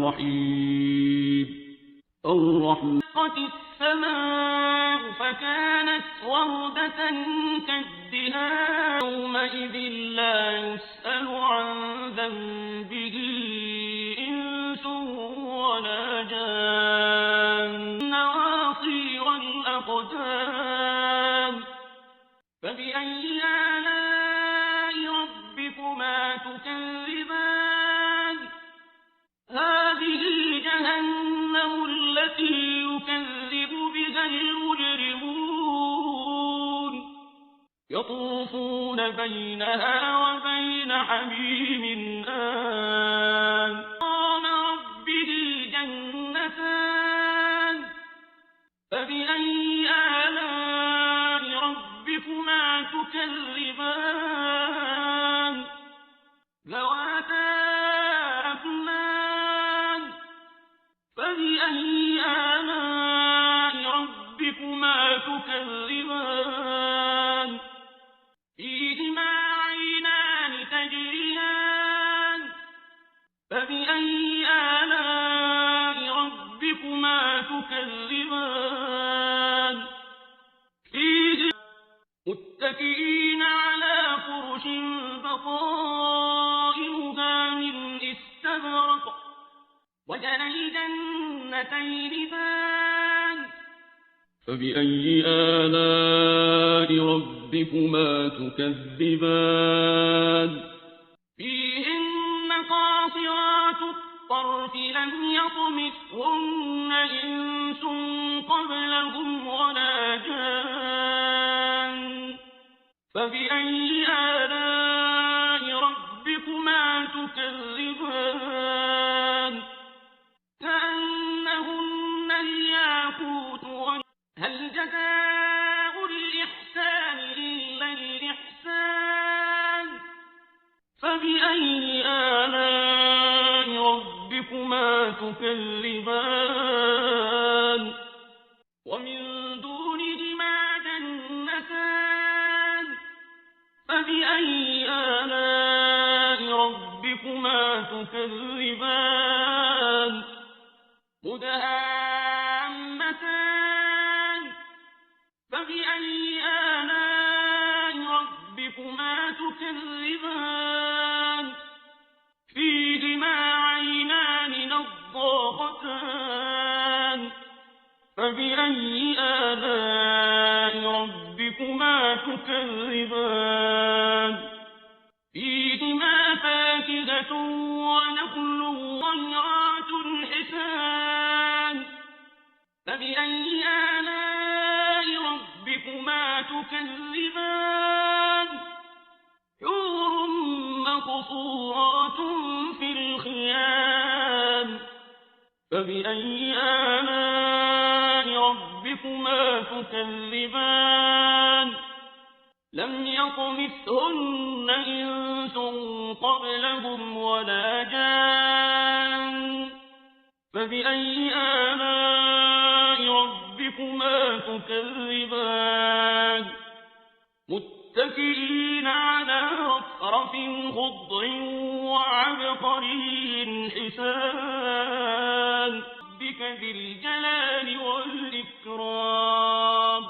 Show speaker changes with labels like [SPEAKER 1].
[SPEAKER 1] الرحيم. الرحمن السماء فكانت وردة كالدهان يومئذ لا يسأل عن ذنبه إنس ولا جان نواصير الأقدام فبأي آلاء ربكما تكذبان هذه جهنم التي يكذب بها المجرمون يطوفون بينها وبين حميم آن قام ربه جنتان فبأي آلاء ربكما تكذبان ذواتا أفنان فبأي آلاء ربكما تكذبان فيهما عينان تجريان فبأي آلاء ربكما تكذبان متكئين على فرش بطائنها من استبرق وجنى الجنتين دان فبأي آلاء ربكما تكذبان فيهن قاصرات الطرف لم يطمثهن إنس قبلهم ولا جان فبأي آلاء ربكما تكذبان كأنهن الياقوت هل جزاء الإحسان إلا الإحسان فبأي آلاء ربكما تكذبان ومن دونهما جنتان فبأي آلاء ربكما تكذبان مدهامتان فبأي آلاء ربكما تكذبان فيهما عينان نضاختان فبأي آلاء ربكما تكذبان فيهما فاكهة ونخل ضيعات حسان فبأي آلاء ربكما تكذبان حور مقصورات في الخيام فبأي آلاء ربكما تكذبان لم يطمثهن إنس قبلهم ولا جان فبأي آلاء ربكما تكذبان متكئين على رفرف خضر وعبقري حسان ربك ذي الجلال والإكرام